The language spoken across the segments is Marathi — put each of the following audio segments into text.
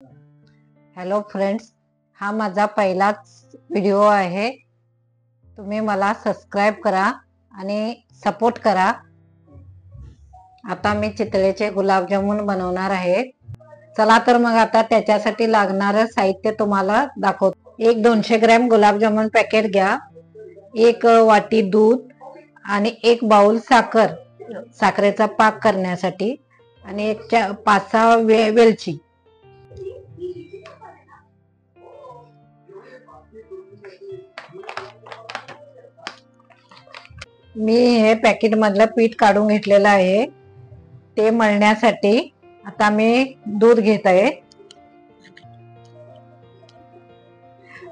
हॅलो फ्रेंड्स, हा माझा पहिलाच व्हिडिओ आहे। तुम्ही मला सबस्क्राइब करा आणि सपोर्ट करा। आता मी चितळेचे गुलाबजामुन बनवणार आहे। चला तर मग आता त्याच्यासाठी लागणारे साहित्य तुम्हाला दाखवतो। एक 200 ग्रॅम गुलाबजामुन पॅकेट घ्या, एक वाटी दूध आणि एक बाउल साखर, साखरेचा पाक करण्यासाठी, आणि एक 5-6 वेलची। मी हे पॅकेट मधलं पीठ काढून घेतलेलं आहे। ते मळण्यासाठी आता मी दूध घेत आहे।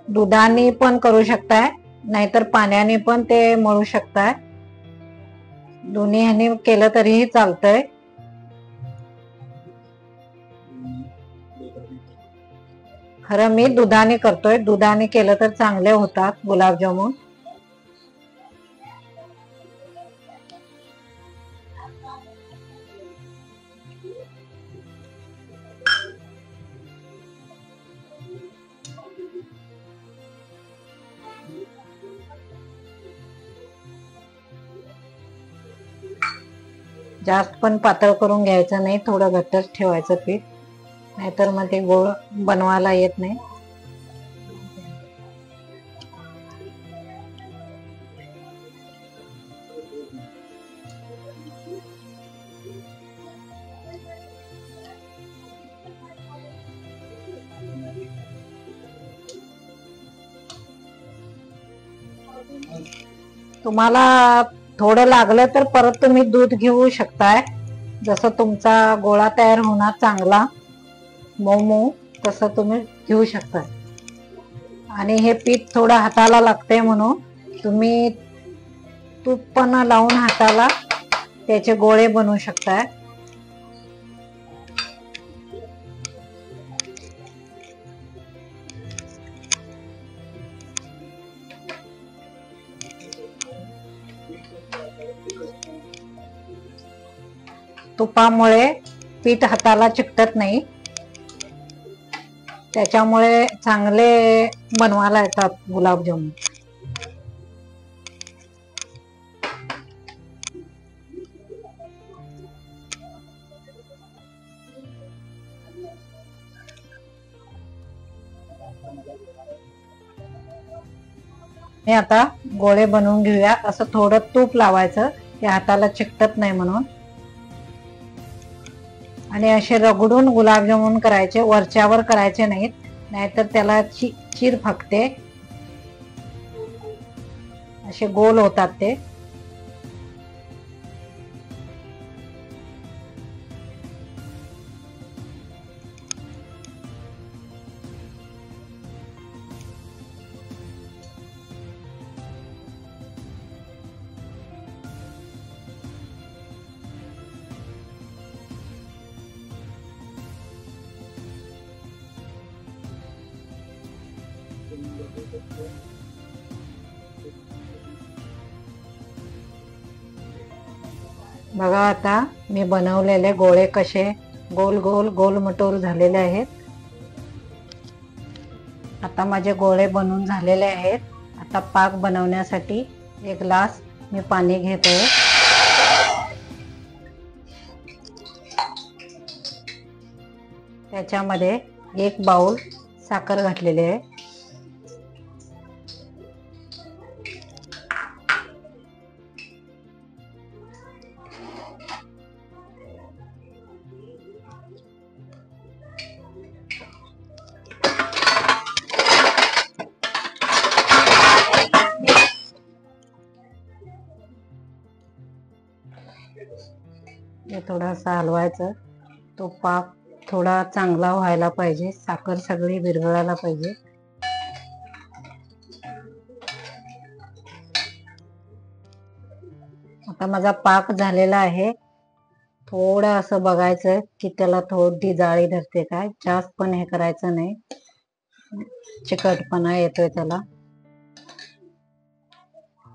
दुधाने पण करू शकताय, नाहीतर पाण्याने पण ते मळू शकताय। दोन्ही ह्याने केलं तरीही चालतंय। खरं मी दुधाने करतोय, दुधाने केलं तर चांगले होतात गुलाबजामुन। जास्त पण पातळ करून घ्यायचं नाही, थोडं घट्टच ठेवायचं पीठ, नाहीतर मग ते गोळ बनवायला येत नाही। तुम्हाला थोडं लागलं तर परत तुम्ही दूध घेऊ शकताय। जसं तुमचा गोळा तयार होणार चांगला मऊ मऊ, तसं तुम्ही घेऊ शकताय। आणि हे पीठ थोडं हाताला लागते म्हणून तुम्ही तूप पण लावून हाताला त्याचे गोळे बनवू शकताय। तुपामुळे पीठ हाताला चिकटत नाही, त्याच्यामुळे चांगले बनवायला येतात गुलाबजामुन। हे आता गोळे बनवून घेऊया। असं थोडं तूप लावायचं, ते हाताला चिकटत नाही म्हणून। आणि असे रगडून गुलाबजामुन करायचे, वरच्यावर करायचे नाहीत, नाहीतर त्याला चीर फकते। असे गोल होतात ते। बघा आता मी बनवलेले गोळे कसे गोल गोल गोल मटोल झालेले आहेत। आता माझे गोळे बनवून झालेले आहेत। आता पाक बनवण्यासाठी 1 ग्लास मी पाणी घेत आहे। त्याच्यामध्ये 1 बाउल साखर घातलेली आहे। हे थोडासा हलवायचं, तो पाक थोडा चांगला व्हायला पाहिजे, साखर सगळी विरघळायला पाहिजे। आता माझा पाक झालेला आहे। थोडं असं बघायचं की त्याला थोडी जाळी धरते काय, जास्त पण हे करायचं नाही, चिकटपणा येतोय त्याला।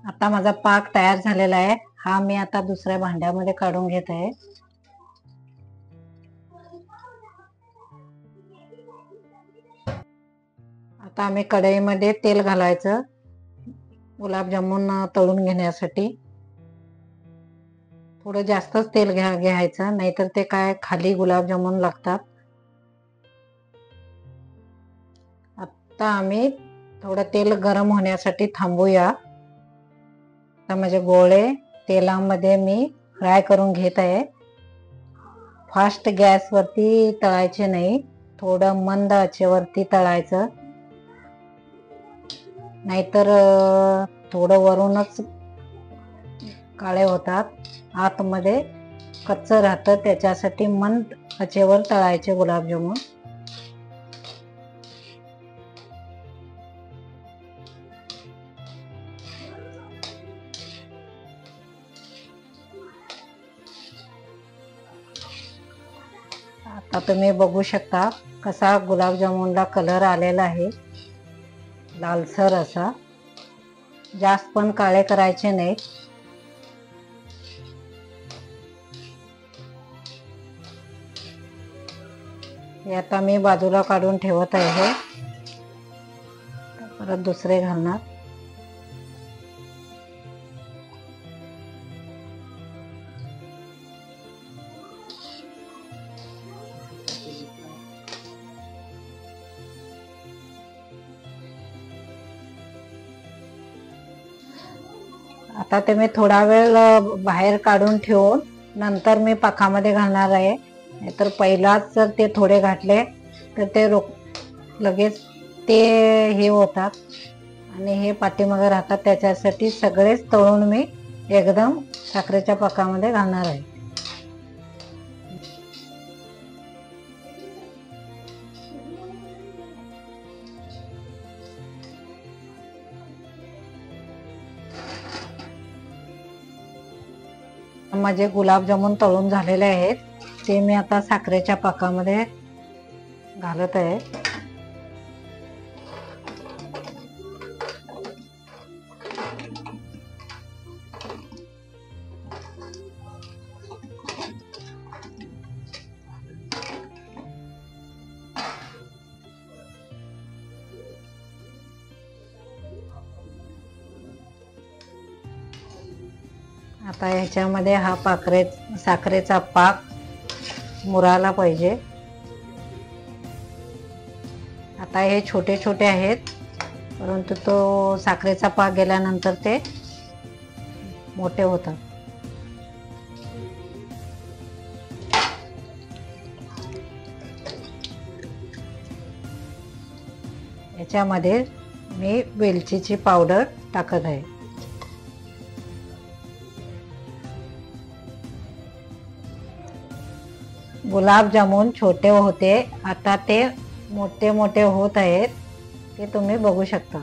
आता माझा पाक तयार झालेला आहे। हा मी आता दुसऱ्या भांड्यामध्ये काढून घेत आहे। आता आम्ही कढईमध्ये तेल घालायचं गुलाबजामुन तळून घेण्यासाठी. थोडं जास्तच तेल घ्यायचं, नाहीतर ते काय खाली गुलाबजामुन लागतात. आता आम्ही थोडं तेल गरम होण्यासाठी थांबूया. आता माझे गोळे तेलामध्ये मी फ्राय करून घेत आहे. फास्ट गॅसवरती तळायचे नाही, थोडं मंद आचेवरती तळायचं, नाहीतर थोडं वरूनच काळे होतात, आतमध्ये कच्चं राहतं. त्याच्यासाठी मंद आचेवर तळायचे गुलाबजामुन. आता तुम्ही बघू शकता कसा गुलाबजामुनला कलर आलेला आहे, लालसर असा. जास्त पण काळे करायचे नाहीत. हे आता मी बाजूला काढून ठेवत आहे. परत दुसरे घालणार. आता ते मी थोडा वेळ बाहेर काढून ठेवून नंतर मी पाकामध्ये घालणार आहे. नाहीतर पहिलाच जर ते थोडे घातले तर ते लगेच ते हे होतात आणि हे पाठीमागे राहतात. त्याच्यासाठी सगळेच तळून मी एकदम साखरेच्या पाकामध्ये घालणार आहे. माझे गुलाबजामुन तळून झालेले आहेत, ते मी आता साखरेच्या पाकामध्ये घालत आहे. आता ह्याच्यामध्ये हा साखरेचा पाक मुराला पाहिजे. आता हे छोटे छोटे आहेत, परंतु तो साखरेचा पाक गेल्यानंतर ते मोठे होतात. याच्यामध्ये मी वेलचीची पावडर टाकत आहे. गुलाबजामुन छोटे होते, आता ते मोठे मोठे होत आहेत, ते तुम्ही बघू शकता.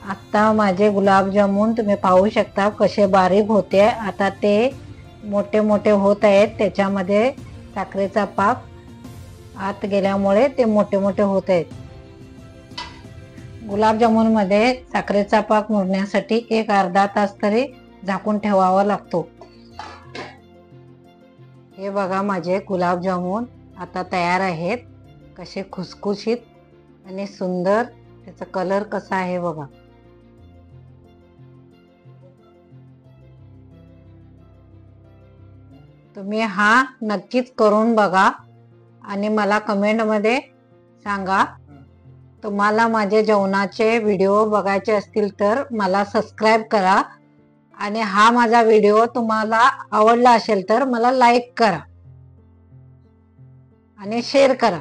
आता माझे गुलाबजामुन तुम्ही पाहू शकता कसे बारीक होते. आता ते मोठे मोठे होत आहेत, त्याच्यामध्ये साखरेचा पाक आत गेल्यामुळे ते मोठे मोठे होत आहेत. गुलाबजामुन मध्ये साखरेचा पाक मुरण्यासाठी एक अर्धा तास तरी झाकून ठेवावा लागतो. हे बघा माझे गुलाबजामुन आता तयार आहेत. कसे खुसखुशीत आणि सुंदर, त्याचा कलर कसा आहे बघा. तुम्ही हा नक्कीच करून बघा आणि मला कमेंट मध्ये सांगा. तुम्हाला माझे जेवणाचे व्हिडिओ बघायचे असतील तर मला सबस्क्राईब करा आणि हा माझा व्हिडिओ तुम्हाला आवडला असेल तर मला लाईक करा आणि शेअर करा.